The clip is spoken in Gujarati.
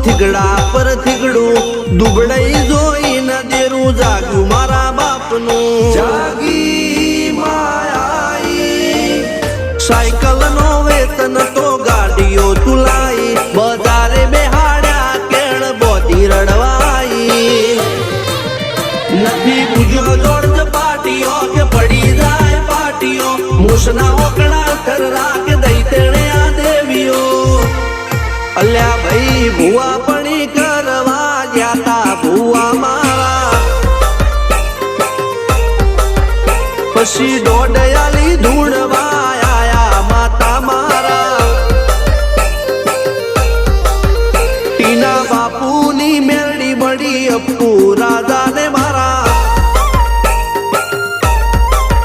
થીગડા પર થીગડું દુબળાઈ જોઈને દેરું જાગ્યું મારા બાપનું જાગી માયાઈ સાયકલ નો વેતન તો ગાડીઓ તુલાઈ બજારે બેહાડ્યા કેળ બોધી રડવાઈ નથી પૂજ્યો જોડ પાટીઓ કે પડી જાય પાટીઓ મૂસના ઓકડા કર રાખ દઈ તેણે આ દેવીઓ અલ્યા ભાઈ ભુવા પણી કરવા ગયા તા ભુવા મારા પછી દોડયાલી ધૂણવા